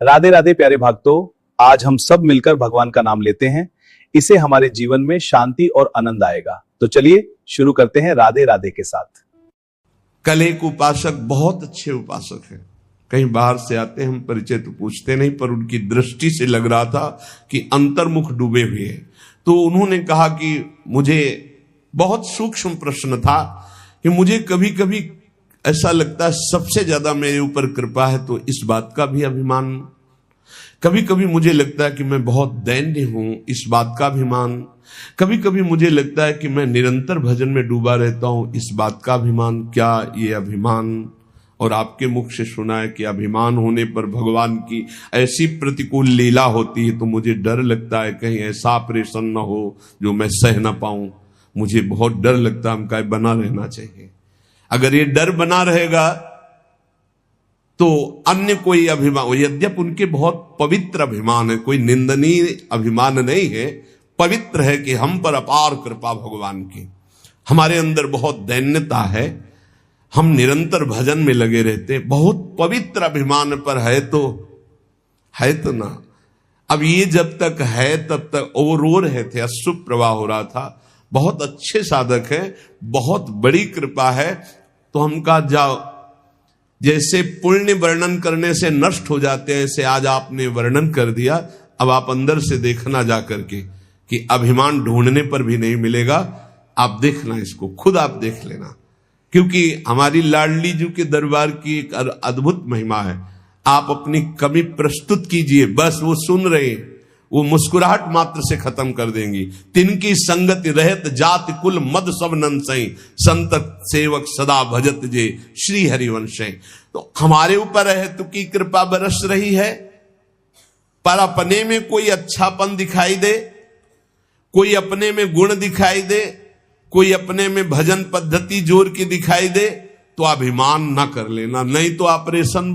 राधे राधे प्यारे भक्तों, आज हम सब मिलकर भगवान का नाम लेते हैं। इससे हमारे जीवन में शांति और आनंद आएगा। तो चलिए शुरू करते हैं राधे राधे के साथ। कल एक उपासक बहुत अच्छे उपासक हैं, कहीं बाहर से आते हैं, हम परिचय तो पूछते नहीं, पर उनकी दृष्टि से लग रहा था कि अंतर्मुख डूबे हुए हैं। तो उन्होंने कहा कि मुझे बहुत सूक्ष्म प्रश्न था कि मुझे कभी कभी ऐसा लगता है सबसे ज्यादा मेरे ऊपर कृपा है, तो इस बात का भी अभिमान। कभी कभी मुझे लगता है कि मैं बहुत दैन्य हूं, इस बात का अभिमान। कभी कभी मुझे लगता है कि मैं निरंतर भजन में डूबा रहता हूं, इस बात का अभिमान। क्या ये अभिमान? और आपके मुख से सुना है कि अभिमान होने पर भगवान की ऐसी प्रतिकूल लीला होती है, तो मुझे डर लगता है कहीं ऐसा ऑपरेशन न हो जो मैं सह न पाऊं। मुझे बहुत डर लगता है, हमका बना रहना चाहिए। अगर ये डर बना रहेगा तो अन्य कोई अभिमान, यद्यप उनके बहुत पवित्र अभिमान है, कोई निंदनीय अभिमान नहीं है, पवित्र है कि हम पर अपार कृपा भगवान की, हमारे अंदर बहुत दैन्यता है, हम निरंतर भजन में लगे रहते, बहुत पवित्र अभिमान पर है तो ना। अब ये जब तक है तब तक वो रो रहे थे, अश्रु प्रवाह हो रहा था। बहुत अच्छे साधक है, बहुत बड़ी कृपा है। तो हम कहा जाओ, जैसे पुण्य वर्णन करने से नष्ट हो जाते हैं, ऐसे आज आपने वर्णन कर दिया। अब आप अंदर से देखना जा करके कि अभिमान ढूंढने पर भी नहीं मिलेगा। आप देखना, इसको खुद आप देख लेना, क्योंकि हमारी लाडली जी के दरबार की एक अद्भुत महिमा है। आप अपनी कमी प्रस्तुत कीजिए, बस वो सुन रहे हैं, वो मुस्कुराहट मात्र से खत्म कर देंगी। तिनकी संगति रहत जाति कुल मद सब नंसई, संत सेवक सदा भजत जे श्री हरिवंशई। तो हमारे ऊपर है तो की कृपा बरस रही है, पर अपने में कोई अच्छापन दिखाई दे, कोई अपने में गुण दिखाई दे, कोई अपने में भजन पद्धति जोर की दिखाई दे, तो अभिमान ना कर लेना, नहीं तो ऑपरेशन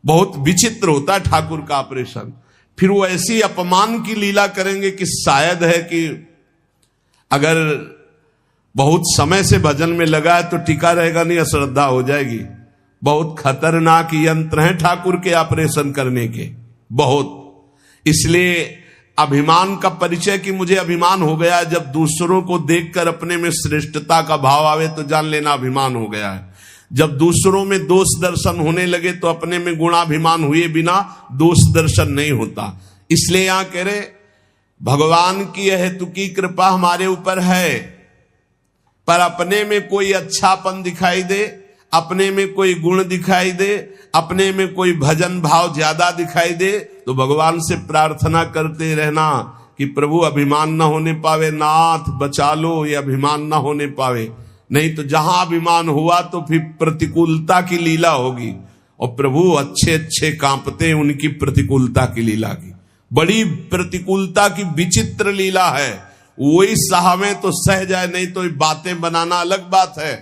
बहुत विचित्र होता है ठाकुर का ऑपरेशन। फिर वो ऐसी अपमान की लीला करेंगे कि शायद है कि अगर बहुत समय से भजन में लगा है तो टिका रहेगा नहीं, अश्रद्धा हो जाएगी। बहुत खतरनाक यंत्र हैं ठाकुर के ऑपरेशन करने के, बहुत। इसलिए अभिमान का परिचय कि मुझे अभिमान हो गया, जब दूसरों को देखकर अपने में श्रेष्ठता का भाव आवे तो जान लेना अभिमान हो गया है। जब दूसरों में दोष दर्शन होने लगे तो अपने में गुणाभिमान हुए बिना दोष दर्शन नहीं होता। इसलिए यहां कह रहे भगवान की अहेतुकी कृपा हमारे ऊपर है, पर अपने में कोई अच्छापन दिखाई दे, अपने में कोई गुण दिखाई दे, अपने में कोई भजन भाव ज्यादा दिखाई दे, तो भगवान से प्रार्थना करते रहना कि प्रभु अभिमान ना होने पावे, नाथ बचा लो, ये अभिमान ना होने पावे। नहीं तो जहां अभिमान हुआ तो फिर प्रतिकूलता की लीला होगी, और प्रभु अच्छे अच्छे कांपते हैं उनकी प्रतिकूलता की लीला की। बड़ी प्रतिकूलता की विचित्र लीला है, वही साहमें तो सह जाए, नहीं तो बातें बनाना अलग बात है।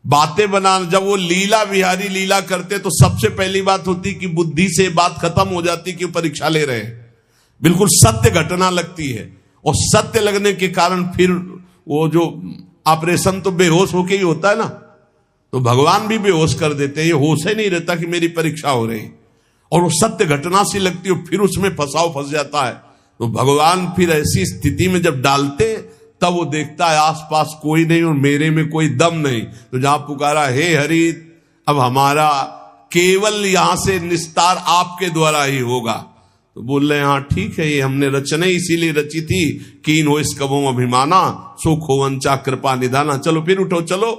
बातें बनाना, जब वो लीला विहारी लीला करते तो सबसे पहली बात होती कि बुद्धि से बात खत्म हो जाती कि परीक्षा ले रहे हैं, बिल्कुल सत्य घटना लगती है। और सत्य लगने के कारण फिर वो जो ऑपरेशन तो बेहोश होके ही होता है ना, तो भगवान भी बेहोश कर देते हैं। ये होश ही नहीं रहता कि मेरी परीक्षा हो रही, और वो सत्य घटना सी लगती है, फिर उसमें फंस जाता है। तो भगवान फिर ऐसी स्थिति में जब डालते, तब वो देखता है आसपास कोई नहीं और मेरे में कोई दम नहीं, तो जहां पुकारा हे हरि, अब हमारा केवल यहां से निस्तार आपके द्वारा ही होगा। तो बोल रहे हाँ ठीक है, ये हमने रचना इसीलिए रची थी, कीन हो इस कबों अभिमाना, सो खोवंचा कृपा निधाना। चलो फिर उठो, चलो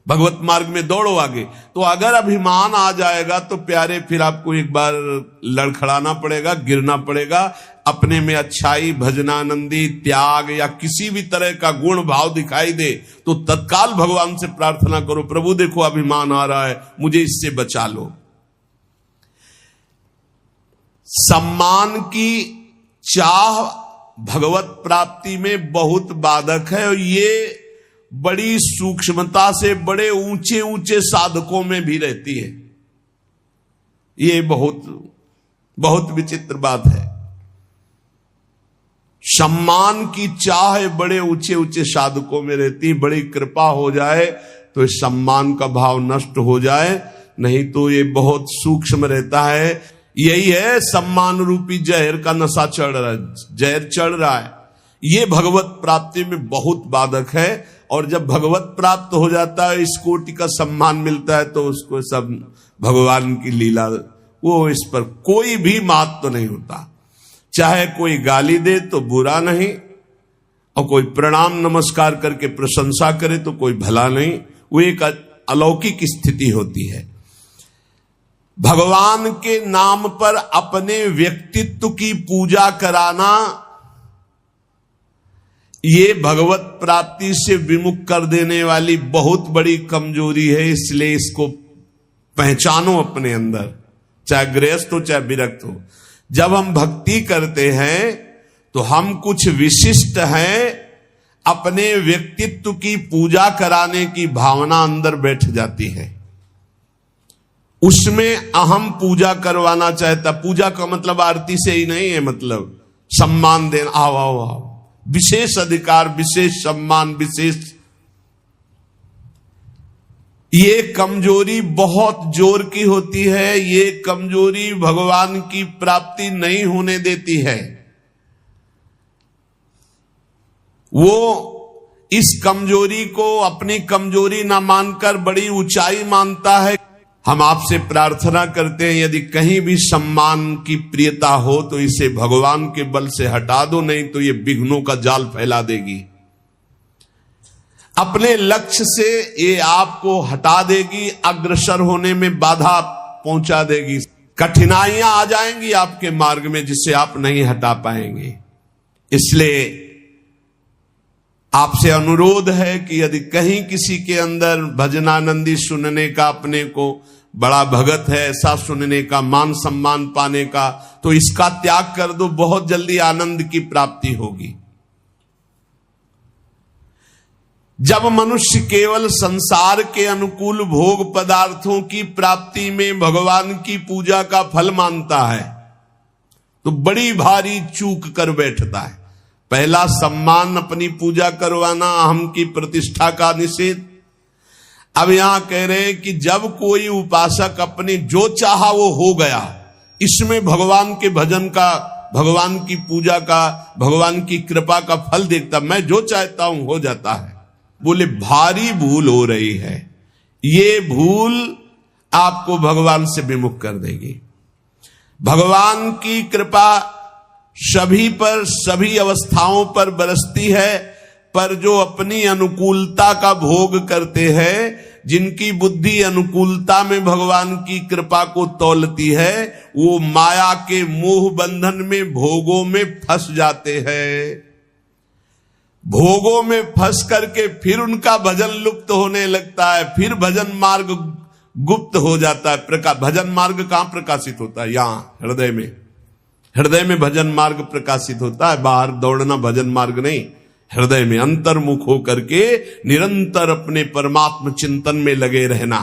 भगवत मार्ग में दौड़ो आगे। तो अगर अभिमान आ जाएगा तो प्यारे फिर आपको एक बार लड़खड़ाना पड़ेगा, गिरना पड़ेगा। अपने में अच्छाई, भजनानंदी, त्याग या किसी भी तरह का गुण भाव दिखाई दे तो तत्काल भगवान से प्रार्थना करो, प्रभु देखो अभिमान आ रहा है, मुझे इससे बचा लो। सम्मान की चाह भगवत प्राप्ति में बहुत बाधक है, और ये बड़ी सूक्ष्मता से बड़े ऊंचे ऊंचे साधकों में भी रहती है। ये बहुत विचित्र बात है। सम्मान की चाह बड़े ऊंचे ऊंचे साधकों में रहती है। बड़ी कृपा हो जाए तो इस सम्मान का भाव नष्ट हो जाए नहीं तो ये बहुत सूक्ष्म रहता है। यही है सम्मान रूपी जहर का नशा चढ़ रहा है, जहर चढ़ रहा है। ये भगवत प्राप्ति में बहुत बाधक है। और जब भगवत प्राप्त हो जाता है, इस कोटि का सम्मान मिलता है, तो उसको सब भगवान की लीला, वो इस पर कोई भी महत्व नहीं होता। चाहे कोई गाली दे तो बुरा नहीं, और कोई प्रणाम नमस्कार करके प्रशंसा करे तो कोई भला नहीं। वो एक अलौकिक स्थिति होती है। भगवान के नाम पर अपने व्यक्तित्व की पूजा कराना, ये भगवत प्राप्ति से विमुख कर देने वाली बहुत बड़ी कमजोरी है। इसलिए इसको पहचानो अपने अंदर, चाहे गृहस्थ हो चाहे विरक्त हो। जब हम भक्ति करते हैं तो हम कुछ विशिष्ट हैं, अपने व्यक्तित्व की पूजा कराने की भावना अंदर बैठ जाती है। उसमें अहम पूजा करवाना चाहता। पूजा का मतलब आरती से ही नहीं है, मतलब सम्मान देना, आओ आओ आओ, विशेष अधिकार, विशेष सम्मान, विशेष। ये कमजोरी बहुत जोर की होती है। ये कमजोरी भगवान की प्राप्ति नहीं होने देती है। वो इस कमजोरी को अपनी कमजोरी ना मानकर बड़ी ऊंचाई मानता है। हम आपसे प्रार्थना करते हैं, यदि कहीं भी सम्मान की प्रियता हो तो इसे भगवान के बल से हटा दो, नहीं तो ये विघ्नों का जाल फैला देगी। अपने लक्ष्य से ये आपको हटा देगी, अग्रसर होने में बाधा पहुंचा देगी। कठिनाइयां आ जाएंगी आपके मार्ग में जिसे आप नहीं हटा पाएंगे। इसलिए आपसे अनुरोध है कि यदि कहीं किसी के अंदर भजनानंदी सुनने का, अपने को बड़ा भगत है ऐसा सुनने का, मान सम्मान पाने का, तो इसका त्याग कर दो, बहुत जल्दी आनंद की प्राप्ति होगी। जब मनुष्य केवल संसार के अनुकूल भोग पदार्थों की प्राप्ति में भगवान की पूजा का फल मानता है तो बड़ी भारी चूक कर बैठता है। पहला, सम्मान, अपनी पूजा करवाना, अहम की प्रतिष्ठा का निषेध। अब यहां कह रहे हैं कि जब कोई उपासक अपने जो चाहा वो हो गया, इसमें भगवान के भजन का, भगवान की पूजा का, भगवान की कृपा का फल देखता, मैं जो चाहता हूं हो जाता है, बोले भारी भूल हो रही है। ये भूल आपको भगवान से विमुख कर देगी। भगवान की कृपा सभी पर, सभी अवस्थाओं पर बरसती है, पर जो अपनी अनुकूलता का भोग करते हैं, जिनकी बुद्धि अनुकूलता में भगवान की कृपा को तौलती है, वो माया के मोह बंधन में, भोगों में फंस जाते हैं। भोगों में फंस करके फिर उनका भजन लुप्त होने लगता है, फिर भजन मार्ग गुप्त हो जाता है। भजन मार्ग कहां प्रकाशित होता है? यहां हृदय में। हृदय में भजन मार्ग प्रकाशित होता है, बाहर दौड़ना भजन मार्ग नहीं। हृदय में अंतर्मुख होकर के निरंतर अपने परमात्म चिंतन में लगे रहना।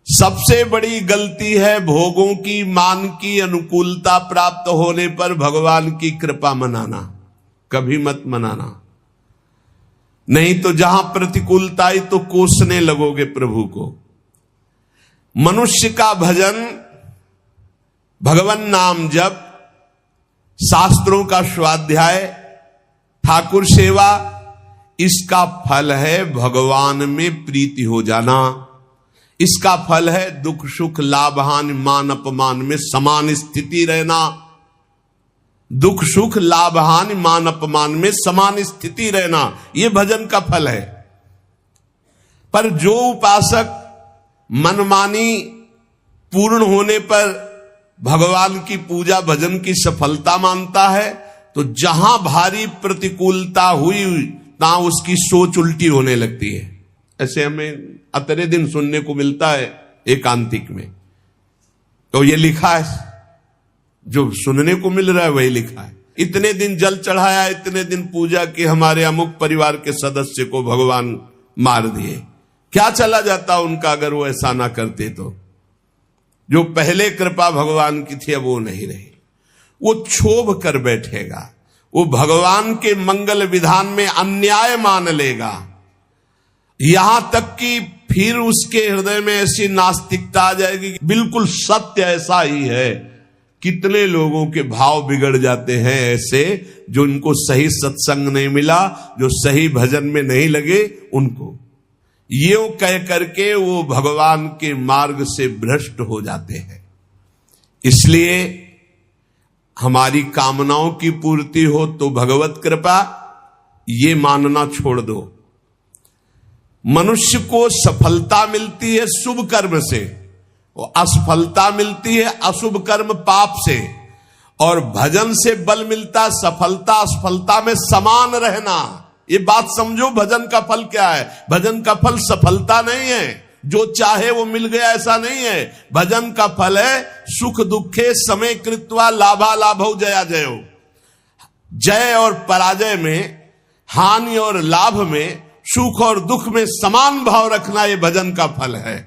सबसे बड़ी गलती है भोगों की, मान की अनुकूलता प्राप्त होने पर भगवान की कृपा मनाना। कभी मत मनाना, नहीं तो जहां प्रतिकूलता आई तो कोसने लगोगे प्रभु को। मनुष्य का भजन, भगवान नाम जप, शास्त्रों का स्वाध्याय, ठाकुर सेवा, इसका फल है भगवान में प्रीति हो जाना। इसका फल है दुख सुख लाभ हानि मान अपमान में समान स्थिति रहना। दुख सुख लाभ हानि मान अपमान में समान स्थिति रहना, यह भजन का फल है। पर जो उपासक मनमानी पूर्ण होने पर भगवान की पूजा भजन की सफलता मानता है, तो जहां भारी प्रतिकूलता हुई तहां उसकी सोच उल्टी होने लगती है। ऐसे हमें अतरे दिन सुनने को मिलता है एकांतिक में। तो ये लिखा है, जो सुनने को मिल रहा है वही लिखा है। इतने दिन जल चढ़ाया, इतने दिन पूजा की, हमारे अमुक परिवार के सदस्य को भगवान मार दिए। क्या चला जाता उनका अगर वो ऐसा ना करते तो? जो पहले कृपा भगवान की थी अब वो नहीं रही। वो क्षोभ कर बैठेगा, वो भगवान के मंगल विधान में अन्याय मान लेगा। यहां तक कि फिर उसके हृदय में ऐसी नास्तिकता आ जाएगी कि बिल्कुल सत्य ऐसा ही है। कितने लोगों के भाव बिगड़ जाते हैं ऐसे, जो उनको सही सत्संग नहीं मिला, जो सही भजन में नहीं लगे, उनको ये कह करके वो भगवान के मार्ग से भ्रष्ट हो जाते हैं। इसलिए हमारी कामनाओं की पूर्ति हो तो भगवत कृपा, ये मानना छोड़ दो। मनुष्य को सफलता मिलती है शुभ कर्म से, और असफलता मिलती है अशुभ कर्म पाप से। और भजन से बल मिलता सफलता असफलता में समान रहना। ये बात समझो, भजन का फल क्या है? भजन का फल सफलता नहीं है, जो चाहे वो मिल गया ऐसा नहीं है। भजन का फल है सुख दुखे समय कृत्वा लाभा लाभौ जया जयो। जय और पराजय में, हानि और लाभ में, सुख और दुख में समान भाव रखना, ये भजन का फल है।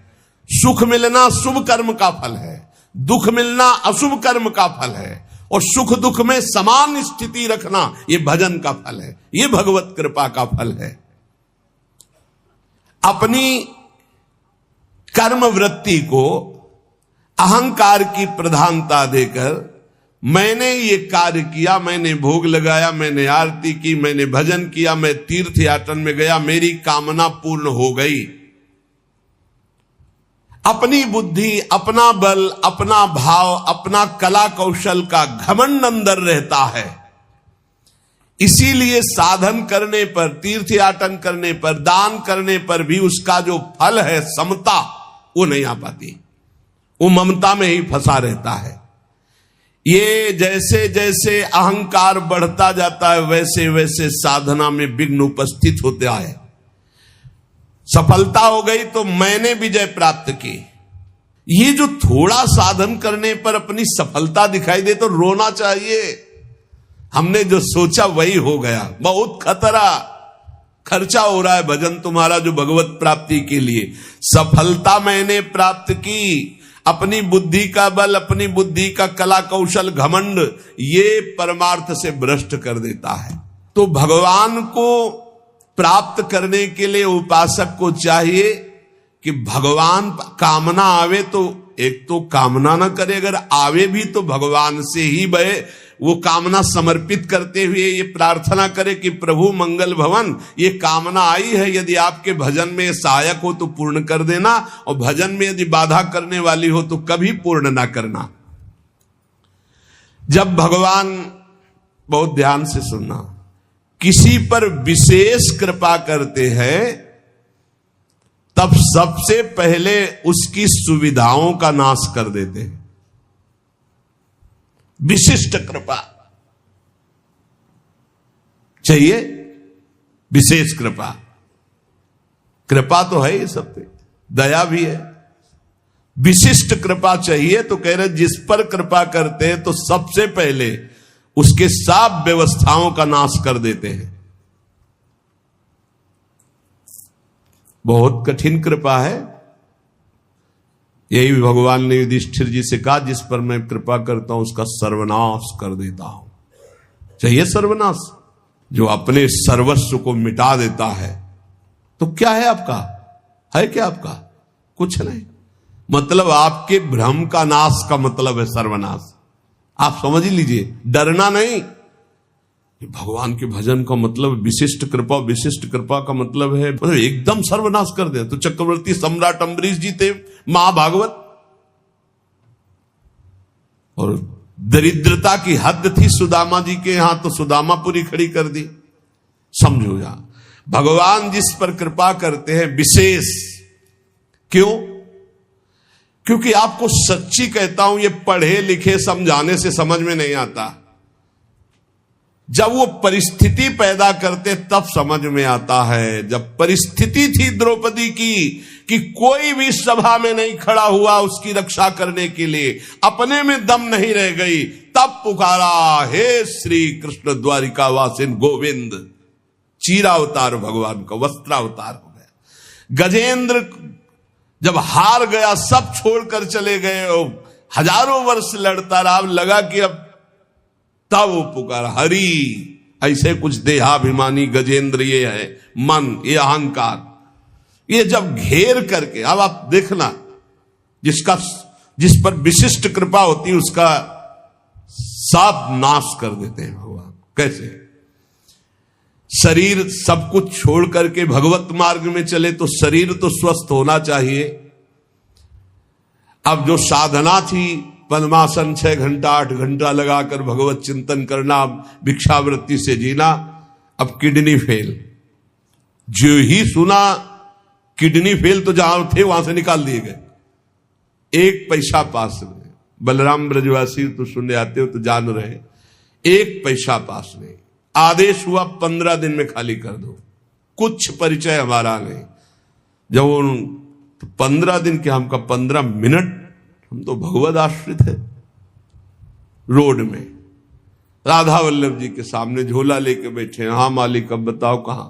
सुख मिलना शुभ कर्म का फल है, दुख मिलना अशुभ कर्म का फल है, और सुख दुख में समान स्थिति रखना, ये भजन का फल है, ये भगवत कृपा का फल है। अपनी कर्म वृत्ति को अहंकार की प्रधानता देकर मैंने ये कार्य किया, मैंने भोग लगाया, मैंने आरती की, मैंने भजन किया, मैं तीर्थ याटन में गया, मेरी कामना पूर्ण हो गई। अपनी बुद्धि, अपना बल, अपना भाव, अपना कला कौशल का घमंड अंदर रहता है। इसीलिए साधन करने पर, तीर्थ याटन करने पर, दान करने पर भी उसका जो फल है समता, वो नहीं आ पाती। वो ममता में ही फंसा रहता है। ये जैसे जैसे अहंकार बढ़ता जाता है, वैसे वैसे साधना में विघ्न उपस्थित होता है। सफलता हो गई तो मैंने विजय प्राप्त की। ये जो थोड़ा साधन करने पर अपनी सफलता दिखाई दे तो रोना चाहिए। हमने जो सोचा वही हो गया। बहुत खर्चा हो रहा है भजन तुम्हारा जो भगवत प्राप्ति के लिए। सफलता मैंने प्राप्त की, अपनी बुद्धि का बल, अपनी बुद्धि का कला कौशल, घमंड, ये परमार्थ से भ्रष्ट कर देता है। तो भगवान को प्राप्त करने के लिए उपासक को चाहिए कि भगवान कामना आवे तो एक तो कामना ना करे, अगर आवे भी तो भगवान से ही बहे। वो कामना समर्पित करते हुए ये प्रार्थना करे कि प्रभु मंगल भवन, ये कामना आई है, यदि आपके भजन में सहायक हो तो पूर्ण कर देना, और भजन में यदि बाधा करने वाली हो तो कभी पूर्ण ना करना। जब भगवान, बहुत ध्यान से सुनना, किसी पर विशेष कृपा करते हैं तब सबसे पहले उसकी सुविधाओं का नाश कर देते हैं। विशिष्ट कृपा चाहिए, विशेष कृपा। कृपा तो है ही सब पे, दया भी है। विशिष्ट कृपा चाहिए तो कह रहे जिस पर कृपा करते हैं तो सबसे पहले उसके सब व्यवस्थाओं का नाश कर देते हैं। बहुत कठिन कृपा है। यही भगवान ने युधिष्ठिर जी से कहा, जिस पर मैं कृपा करता हूं उसका सर्वनाश कर देता हूं। चाहिए सर्वनाश, जो अपने सर्वस्व को मिटा देता है। तो क्या है आपका? है क्या आपका? कुछ नहीं। मतलब आपके भ्रम का नाश का मतलब है सर्वनाश। आप समझ ही लीजिए, डरना नहीं। भगवान के भजन का मतलब विशिष्ट कृपा, विशिष्ट कृपा का मतलब है मतलब एकदम सर्वनाश कर दे। तो चक्रवर्ती सम्राट अम्बरीश जी थे महाभागवत, और दरिद्रता की हद थी सुदामा जी के यहां, तो सुदामापुरी खड़ी कर दी। समझो या भगवान जिस पर कृपा करते हैं विशेष। क्यों? क्योंकि आपको सच्ची कहता हूं, ये पढ़े लिखे समझाने से समझ में नहीं आता। जब वो परिस्थिति पैदा करते तब समझ में आता है। जब परिस्थिति थी द्रौपदी की कि कोई भी सभा में नहीं खड़ा हुआ उसकी रक्षा करने के लिए, अपने में दम नहीं रह गई, तब पुकारा, हे श्री कृष्ण द्वारिका वासिन गोविंद। चीरावतार भगवान का वस्त्रावतार हो गया। गजेंद्र जब हार गया, सब छोड़कर चले गए, हजारों वर्ष लड़ता रहा, लगा कि अब तब वो पुकारा हरि। ऐसे कुछ देहाभिमानी गजेंद्र ये है मन, ये अहंकार। ये जब घेर करके, अब आप देखना, जिस पर विशिष्ट कृपा होती है उसका सब नाश कर देते हैं भगवान। कैसे? शरीर सब कुछ छोड़ करके भगवत मार्ग में चले तो शरीर तो स्वस्थ होना चाहिए। अब जो साधना थी पद्मासन 6 घंटा 8 घंटा लगाकर भगवत चिंतन करना, भिक्षावृत्ति से जीना, अब किडनी फेल। जो ही सुना किडनी फेल तो जहां थे वहां से निकाल दिए गए, 1 पैसा पास नहीं। बलराम ब्रजवासी तो सुनने आते हो तो जान रहे, 1 पैसा पास नहीं। आदेश हुआ 15 दिन में खाली कर दो, कुछ परिचय हमारा नहीं। जब 15 दिन क्या, हमका 15 मिनट, हम तो भगवत आश्रित है। रोड में राधा वल्लभ जी के सामने झोला लेके बैठे हैं, हाँ मालिक अब बताओ कहां।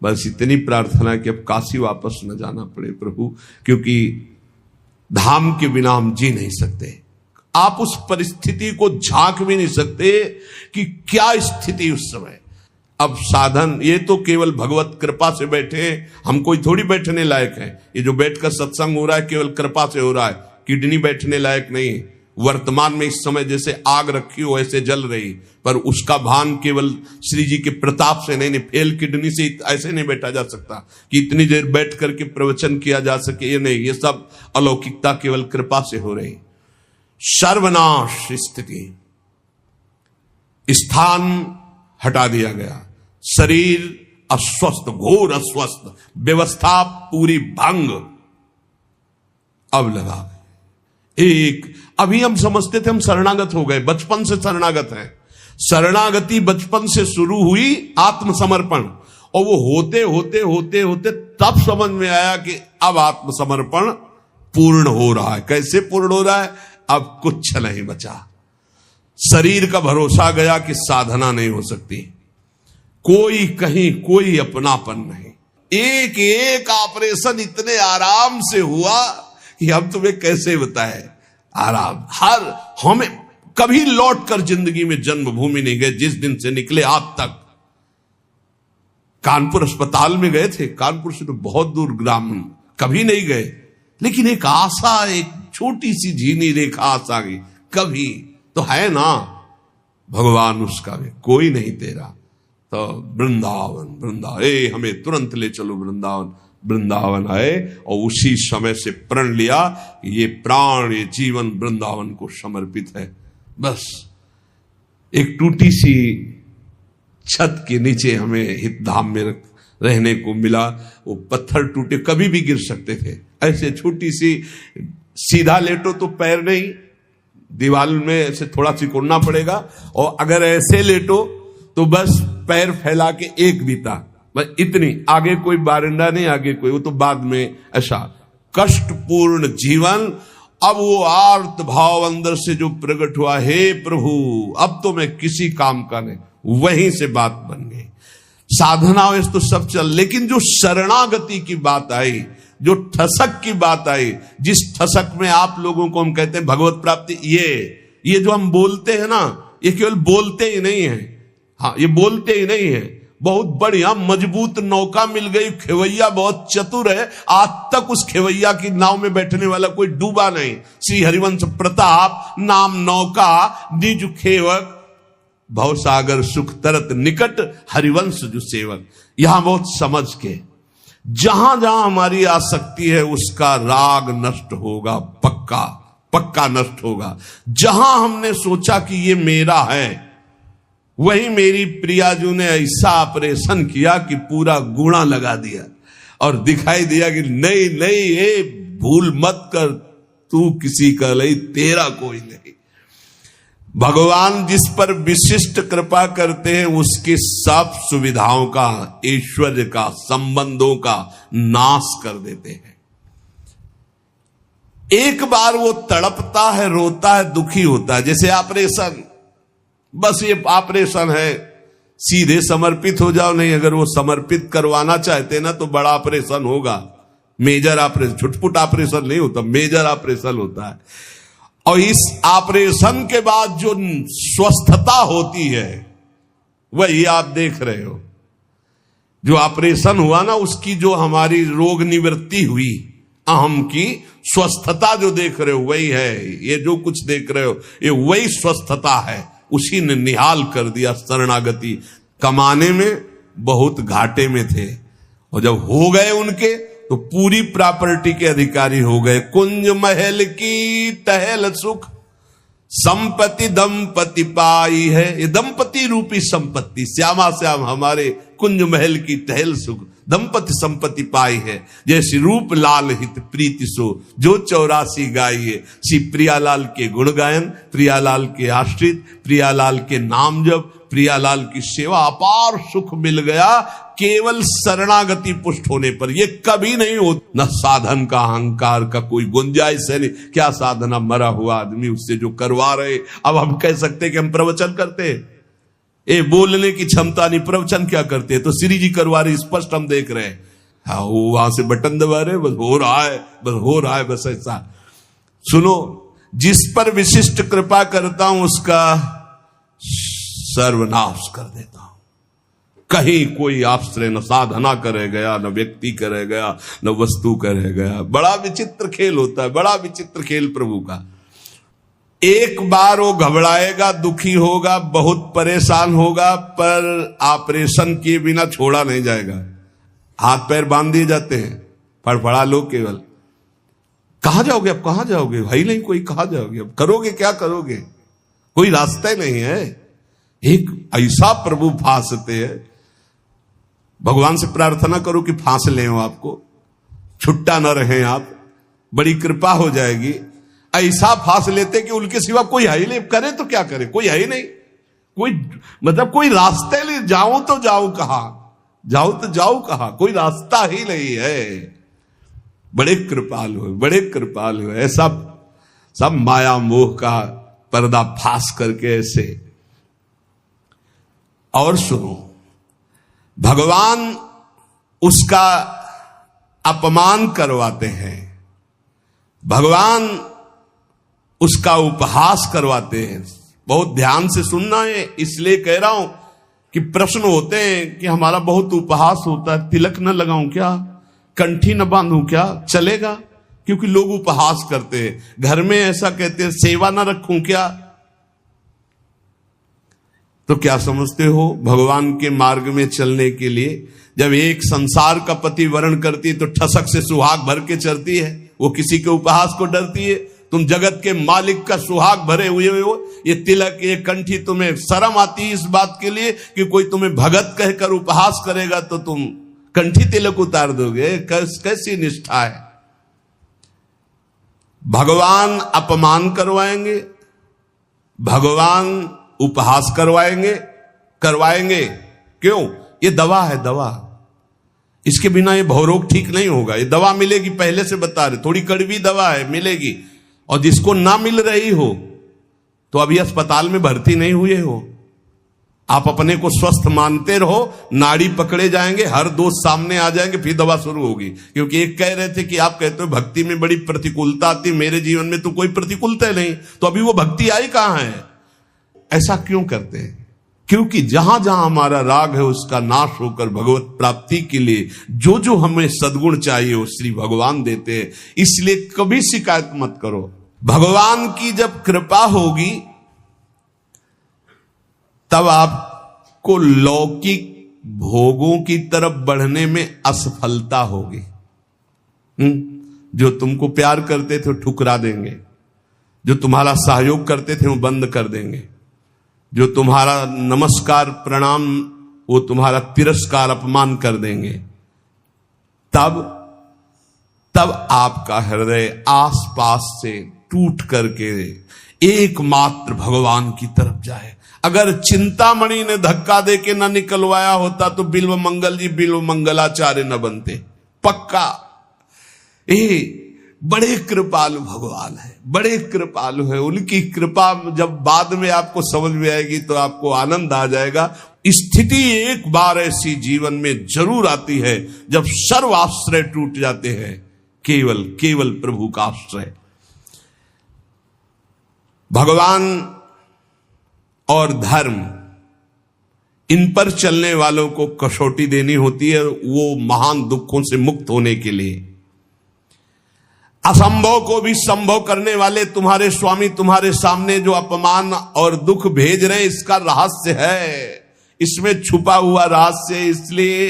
बस इतनी प्रार्थना कि अब काशी वापस न जाना पड़े प्रभु, क्योंकि धाम के बिना हम जी नहीं सकते। आप उस परिस्थिति को झांक भी नहीं सकते कि क्या स्थिति उस समय। अब साधन ये तो केवल भगवत कृपा से बैठे, हम कोई थोड़ी बैठने लायक है। ये जो बैठकर सत्संग हो रहा है केवल कृपा से हो रहा है, किडनी बैठने लायक नहीं। वर्तमान में इस समय जैसे आग रखी हो ऐसे जल रही, पर उसका भान केवल श्री जी के प्रताप से नहीं, फेल किडनी से ऐसे नहीं बैठा जा सकता कि इतनी देर बैठ करके प्रवचन किया जा सके। ये नहीं, ये सब अलौकिकता केवल कृपा से हो रही। सर्वनाश स्थिति, स्थान हटा दिया गया, शरीर अस्वस्थ, घोर अस्वस्थ, व्यवस्था पूरी भंग। अब लगा अभी हम समझते थे हम शरणागत हो गए, बचपन से शरणागत हैं। शरणागति बचपन से शुरू हुई, आत्मसमर्पण, और वो होते होते होते होते तब समझ में आया कि अब आत्मसमर्पण पूर्ण हो रहा है। कैसे पूर्ण हो रहा है? अब कुछ नहीं बचा। शरीर का भरोसा गया कि साधना नहीं हो सकती, कोई कहीं कोई अपनापन नहीं। एक एक ऑपरेशन इतने आराम से हुआ कि हम तुम्हें कैसे बताएं। आराम, हर हमें कभी लौट कर जिंदगी में जन्मभूमि नहीं गए। जिस दिन से निकले आज तक कानपुर अस्पताल में गए थे, कानपुर से तो बहुत दूर ग्राम, कभी नहीं गए। लेकिन एक आशा, एक छोटी सी झीनी रेखा आशा की, कभी तो है ना भगवान उसका भी कोई नहीं तेरा। तो वृंदावन वृंदावन, हमें तुरंत ले चलो वृंदावन। वृंदावन आए और उसी समय से प्रण लिया ये प्राण, ये जीवन वृंदावन को समर्पित है। बस एक टूटी सी छत के नीचे हमें हितधाम में रहने को मिला। वो पत्थर टूटे, कभी भी गिर सकते थे। ऐसे छोटी सी, सीधा लेटो तो पैर नहीं, दीवार में ऐसे थोड़ा सिकुड़ना पड़ेगा, और अगर ऐसे लेटो तो बस पैर फैला के एक बीता, बस इतनी, आगे कोई बारंडा नहीं, आगे कोई, वो तो बाद में। ऐसा कष्टपूर्ण जीवन। अब वो आर्त भाव अंदर से जो प्रकट हुआ, हे प्रभु अब तो मैं किसी काम का नहीं, वहीं से बात बन गई। साधना वैसे तो सब चल, लेकिन जो शरणागति की बात आई, जो ठसक की बात आई, जिस ठसक में आप लोगों को हम कहते हैं भगवत प्राप्ति, ये जो हम बोलते हैं ना, ये केवल बोलते ही नहीं है। हाँ, ये बोलते ही नहीं है, बहुत बढ़िया मजबूत नौका मिल गई, खेवैया बहुत चतुर है, आज तक उस खेवैया की नाव में बैठने वाला कोई डूबा नहीं। श्री हरिवंश प्रताप नाम नौका, निज खेवक, भवसागर सुख तरत निकट, हरिवंश जो सेवक। यहां बहुत समझ के, जहां जहां हमारी आसक्ति है उसका राग नष्ट होगा, पक्का पक्का नष्ट होगा। जहां हमने सोचा कि ये मेरा है, वही मेरी प्रियाजू ने ऐसा ऑपरेशन किया कि पूरा गुणा लगा दिया और दिखाई दिया कि नहीं नहीं, ये भूल मत कर, तू किसी का नहीं, तेरा कोई नहीं। भगवान जिस पर विशिष्ट कृपा करते हैं उसके सब सुविधाओं का, ऐश्वर्य का, संबंधों का नाश कर देते हैं। एक बार वो तड़पता है, रोता है, दुखी होता है, जैसे ऑपरेशन, बस ये ऑपरेशन है, सीधे समर्पित हो जाओ। नहीं, अगर वो समर्पित करवाना चाहते ना तो बड़ा ऑपरेशन होगा, मेजर ऑपरेशन, छुटपुट ऑपरेशन नहीं होता, मेजर ऑपरेशन होता है। और इस ऑपरेशन के बाद जो स्वस्थता होती है वही आप देख रहे हो। जो ऑपरेशन हुआ ना, उसकी जो हमारी रोग निवृत्ति हुई, अहम की स्वस्थता जो देख रहे हो वही है। ये जो कुछ देख रहे हो ये वही स्वस्थता है। उसी ने निहाल कर दिया। शरणागति कमाने में बहुत घाटे में थे, और जब हो गए उनके तो पूरी प्रॉपर्टी के अधिकारी हो गए। कुंज महल की टहल सुख, संपत्ति दंपति पाई है। ये दंपति रूपी संपत्ति, श्यामा श्याम हमारे कुंज महल की टहल सुख, दंपति संपत्ति पाई है। जैसे रूप लाल हित प्रीति सो, जो 84 गाइए। श्री प्रियालाल के गुण गायन, प्रियालाल के आश्रित, प्रियालाल के नाम जप, प्रियालाल की सेवा, अपार सुख मिल गया केवल शरणागति पुष्ट होने पर। ये कभी नहीं होता। न साधन का अहंकार का कोई गुंजाइश है नहीं। क्या साधना, मरा हुआ आदमी उससे जो करवा रहे। अब हम कह सकते कि हम प्रवचन करते, ये बोलने की क्षमता नहीं, प्रवचन क्या करते। तो श्री जी करवा रहे, स्पष्ट हम देख रहे हैं। हाँ, वो वहां से बटन दबा रहे, बस हो रहा है, बस हो रहा है, बस ऐसा। सुनो, जिस पर विशिष्ट कृपा करता हूं उसका सर्वनाश कर देता हूं। कहीं कोई आश्रय न साधना करे गया, न व्यक्ति करे गया, न वस्तु करे गया। बड़ा विचित्र खेल होता है, बड़ा विचित्र खेल प्रभु का। एक बार वो घबराएगा, दुखी होगा, बहुत परेशान होगा, पर ऑपरेशन किए बिना छोड़ा नहीं जाएगा। हाथ पैर बांध दिए जाते हैं, फड़फड़ा लो केवल। कहां जाओगे अब, कहां जाओगे भाई, नहीं कोई, कहां जाओगे अब, करोगे क्या करोगे, कोई रास्ता ही नहीं है। एक ऐसा प्रभु फांसते हैं। भगवान से प्रार्थना करो कि फांस ले आपको, छुट्टा न रहे आप, बड़ी कृपा हो जाएगी। ऐसा फांस लेते कि उनके सिवा कोई है ही नहीं। करे तो क्या करे, कोई है ही नहीं, कोई मतलब कोई रास्ते नहीं। जाऊं तो जाऊं कहां, जाऊं तो जाऊं कहां, कोई रास्ता ही नहीं है। बड़े कृपालु है, बड़े कृपालु है। सब माया मोह का पर्दा फांस करके ऐसे। और सुनो, भगवान उसका अपमान करवाते हैं, भगवान उसका उपहास करवाते हैं। बहुत ध्यान से सुनना है, इसलिए कह रहा हूं कि प्रश्न होते हैं कि हमारा बहुत उपहास होता है। तिलक न लगाऊं क्या, कंठी न बांधूं क्या, चलेगा? क्योंकि लोग उपहास करते हैं। घर में ऐसा कहते हैं, सेवा न रखूं क्या? तो क्या समझते हो, भगवान के मार्ग में चलने के लिए जब एक संसार का पति वर्ण करती है तो ठसक से सुहाग भर के चलती है। वो किसी के उपहास को डरती है। तुम जगत के मालिक का सुहाग भरे हुए हो, ये तिलक, ये कंठी, तुम्हें शर्म आती है इस बात के लिए कि कोई तुम्हें भगत कहकर उपहास करेगा तो तुम कंठी तिलक उतार दोगे? कैसी निष्ठा है। भगवान अपमान करवाएंगे, भगवान उपहास करवाएंगे। क्यों? ये दवा है, दवा। इसके बिना ये भवरोग ठीक नहीं होगा। ये दवा मिलेगी, पहले से बता रहे, थोड़ी कड़वी दवा है, मिलेगी। और जिसको ना मिल रही हो तो अभी अस्पताल में भर्ती नहीं हुए हो, आप अपने को स्वस्थ मानते रहो, नाड़ी पकड़े जाएंगे, हर दोष सामने आ जाएंगे, फिर दवा शुरू होगी। क्योंकि एक कह रहे थे कि आप कहते हो भक्ति में बड़ी प्रतिकूलता आती, मेरे जीवन में तो कोई प्रतिकूलता नहीं, तो अभी वो भक्ति आई कहां है? ऐसा क्यों करते हैं? क्योंकि जहां जहां हमारा राग है उसका नाश होकर भगवत प्राप्ति के लिए जो जो हमें सद्गुण चाहिए वो श्री भगवान देते हैं। इसलिए कभी शिकायत मत करो। भगवान की जब कृपा होगी तब आपको लौकिक भोगों की तरफ बढ़ने में असफलता होगी। जो तुमको प्यार करते थे वो ठुकरा देंगे, जो तुम्हारा सहयोग करते थे वो बंद कर देंगे, जो तुम्हारा नमस्कार प्रणाम वो तुम्हारा तिरस्कार अपमान कर देंगे। तब आपका हृदय आसपास से टूट करके एकमात्र भगवान की तरफ जाए। अगर चिंतामणि ने धक्का दे के न निकलवाया होता तो बिल्व मंगल जी बिल्व मंगलाचार्य न बनते, पक्का। बड़े कृपालु भगवान है, बड़े कृपालु है। उनकी कृपा जब बाद में आपको समझ में आएगी तो आपको आनंद आ जाएगा। स्थिति एक बार ऐसी जीवन में जरूर आती है जब सर्व आश्रय टूट जाते हैं, केवल प्रभु का आश्रय। भगवान और धर्म इन पर चलने वालों को कसौटी देनी होती है, वो महान दुखों से मुक्त होने के लिए। असंभव को भी संभव करने वाले तुम्हारे स्वामी तुम्हारे सामने जो अपमान और दुख भेज रहे हैं, इसका रहस्य है, इसमें छुपा हुआ रहस्य है। इसलिए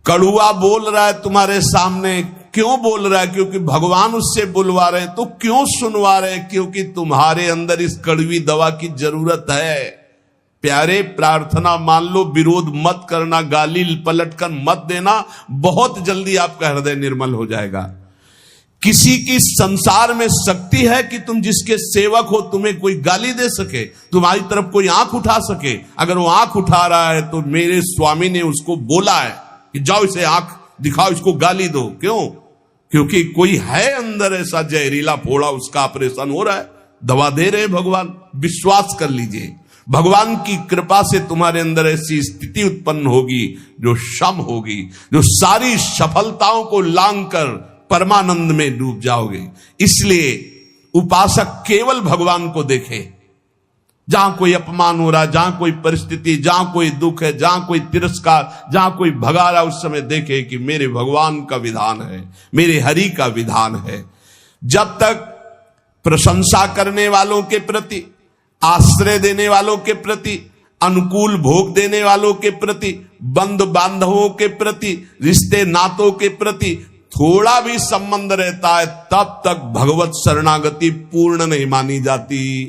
कड़ुआ बोल रहा है तुम्हारे सामने, क्यों बोल रहा है? क्योंकि भगवान उससे बुलवा रहे। तो क्यों सुनवा रहे? क्योंकि तुम्हारे अंदर इस कड़वी दवा की जरूरत है। प्यारे, प्रार्थना मान लो, विरोध मत करना, गाली पलट कर मत देना, बहुत जल्दी आपका हृदय निर्मल हो जाएगा। किसी की संसार में शक्ति है कि तुम जिसके सेवक हो तुम्हें कोई गाली दे सके, तुम्हारी तरफ कोई आंख उठा सके? अगर वो आंख उठा रहा है तो मेरे स्वामी ने उसको बोला है कि जाओ इसे आंख दिखाओ, इसको गाली दो। क्यों? क्योंकि कोई है अंदर ऐसा जहरीला फोड़ा, उसका ऑपरेशन हो रहा है, दवा दे रहे भगवान। विश्वास कर लीजिए, भगवान की कृपा से तुम्हारे अंदर ऐसी स्थिति उत्पन्न होगी जो क्षम होगी, जो सारी सफलताओं को लांग कर परमानंद में डूब जाओगे। इसलिए उपासक केवल भगवान को देखे। जहां कोई अपमान हो रहा, जहां कोई परिस्थिति, जहां कोई दुख है, जहां कोई तिरस्कार, जहां कोई भगा रहा, उस समय देखे कि मेरे भगवान का विधान है, मेरे हरि का विधान है। जब तक प्रशंसा करने वालों के प्रति, आश्रय देने वालों के प्रति, अनुकूल भोग देने वालों के प्रति, बंधु बांधवों के प्रति, रिश्ते नातों के प्रति थोड़ा भी संबंध रहता है, तब तक भगवत शरणागति पूर्ण नहीं मानी जाती।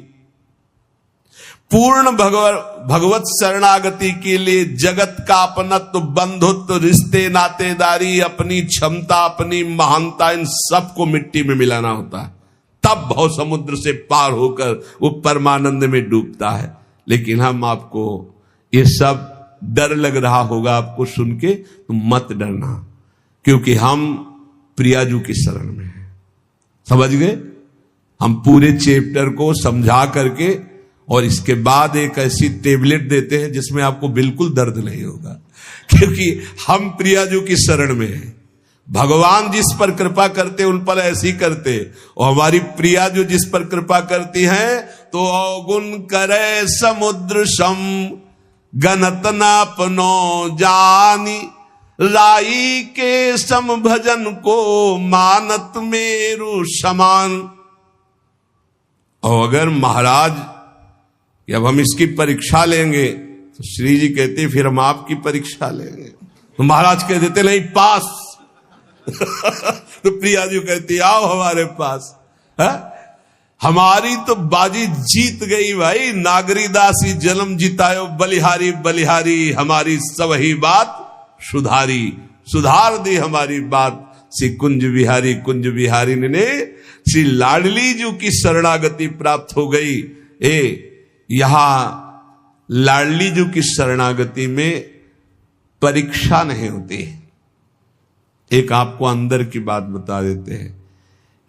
पूर्ण भगवत शरणागति के लिए जगत का अपनत्व, बंधुत्व, रिश्ते नातेदारी, अपनी क्षमता, अपनी महानता, इन सबको मिट्टी में मिलाना होता है। तब भव समुद्र से पार होकर वो परमानंद में डूबता है। लेकिन हम आपको ये सब डर लग रहा होगा आपको सुन के, तो मत डरना, क्योंकि हम प्रियाजू की शरण में है। समझ गए? हम पूरे चैप्टर को समझा करके और इसके बाद एक ऐसी टेबलेट देते हैं जिसमें आपको बिल्कुल दर्द नहीं होगा, क्योंकि हम प्रियाजू की शरण में हैं। भगवान जिस पर कृपा करते उन पर ऐसी करते, और हमारी प्रियाजू जिस पर कृपा करती हैं तो अवगुण करे समुद्र सम गणत न अपनो जानी, राई के सम भजन को मानत मेरु समान। और अगर महाराज जब हम इसकी परीक्षा लेंगे तो श्री जी कहते फिर हम आपकी परीक्षा लेंगे, तो महाराज कह देते नहीं पास। तो प्रिया जी कहती आओ हमारे पास। है? हमारी तो बाजी जीत गई भाई। नागरी दासी जन्म जितायो बलिहारी बलिहारी, हमारी सब ही बात सुधारी, सुधार दी हमारी बात। श्री कुंज बिहारी ने श्री लाडली जी की शरणागति प्राप्त हो गई। यहां लाडली जी की शरणागति में परीक्षा नहीं होती। एक आपको अंदर की बात बता देते हैं,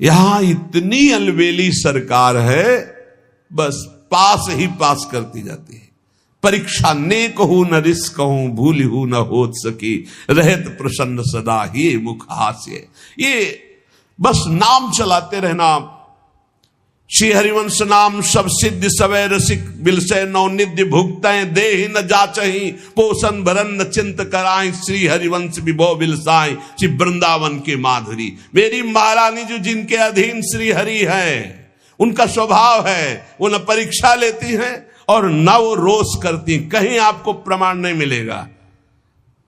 यहां इतनी अलबेली सरकार है, बस पास ही पास करती जाती है। परीक्षा ने कहूं न रिस कहूं, भूल हूं न होत सकी, रहत प्रसन्न सदा ही मुख हास्य। ये बस नाम चलाते रहना। श्री हरिवंश नाम सब सिद्ध सवै रसिक, बिलसे नौ निध्य भुगतैं, देहि न जाचहि, पोषण भरन न चिंत कराएं, श्री हरिवंश विभो बिलसाएं, श्री वृंदावन के माधुरी। मेरी महारानी जो जिनके अधीन श्री हरि है, उनका स्वभाव है वो न परीक्षा लेती हैं और न वो रोष करती। कहीं आपको प्रमाण नहीं मिलेगा।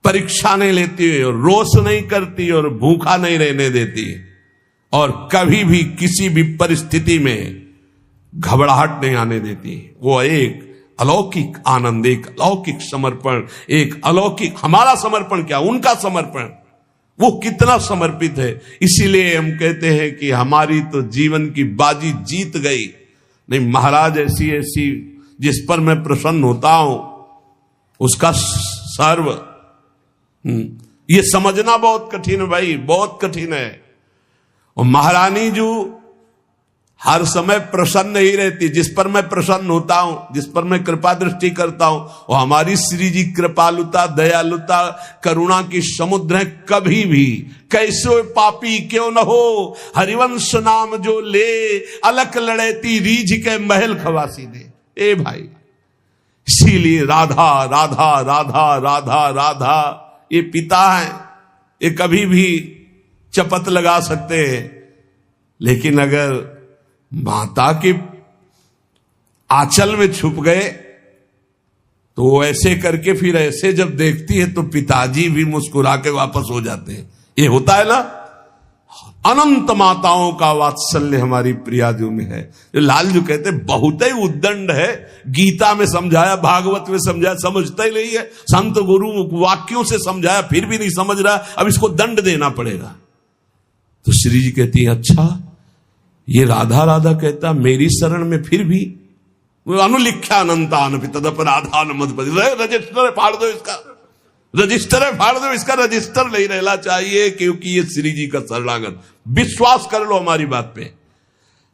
परीक्षा नहीं लेती और रोष नहीं करती और भूखा नहीं रहने देती, और कभी भी किसी भी परिस्थिति में घबराहट नहीं आने देती। वो एक अलौकिक आनंद, एक अलौकिक समर्पण, एक अलौकिक, हमारा समर्पण क्या, उनका समर्पण, वो कितना समर्पित है। इसीलिए हम कहते हैं कि हमारी तो जीवन की बाजी जीत गई। नहीं, महाराज ऐसी ऐसी जिस पर मैं प्रसन्न होता हूं उसका सर्व, ये समझना बहुत कठिन है भाई, बहुत कठिन है। और महारानी जो हर समय प्रसन्न ही रहती, जिस पर मैं प्रसन्न होता हूं, जिस पर मैं कृपा दृष्टि करता हूं, और हमारी श्री जी कृपालुता, दयालुता, करुणा की समुद्र है। कभी भी कैसे पापी क्यों न हो, हरिवंश नाम जो ले, अलख लड़ेती रीझ के महल खवासी दे। ए भाई, इसीलिए राधा राधा राधा राधा राधा ये पिता है, ये कभी भी चपत लगा सकते हैं, लेकिन अगर माता के आंचल में छुप गए तो वो ऐसे करके फिर ऐसे जब देखती है तो पिताजी भी मुस्कुरा के वापस हो जाते हैं। ये होता है ना, अनंत माताओं का वात्सल्य हमारी प्रियाजू में है। जो लालजू कहते बहुत ही उद्दंड है, गीता में समझाया, भागवत में समझाया, समझता ही नहीं है, संत गुरु वाक्यों से समझाया फिर भी नहीं समझ रहा, अब इसको दंड देना पड़ेगा। तो श्री जी कहती है अच्छा ये राधा राधा कहता मेरी शरण में फिर भी अनुलिख्या अनंतान तदपराधान मधुपति, रजिस्टर फाड़ दो इसका, रजिस्टर फाड़ दो इसका, रजिस्टर नहीं रहना चाहिए, क्योंकि ये श्री जी का शरणागत। विश्वास कर लो हमारी बात पे,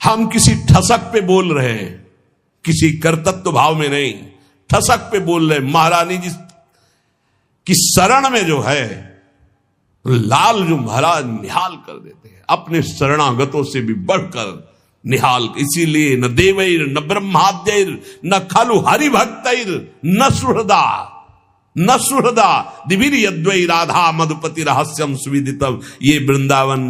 हम किसी ठसक पे बोल रहे हैं, किसी कर्तव्य भाव में नहीं, ठसक पे बोल रहे हैं। महारानी जी की शरण में जो है लाल जो महाराज निहाल कर देते हैं, अपने शरणागतों से भी बढ़कर निहाल। इसीलिए न देवैर न ब्रह्माद्यैर न खलु हरिभक्तैर न सुहृदा दिवीर यद्वै राधा मधुपति रहस्यम सुविदितम। ये वृंदावन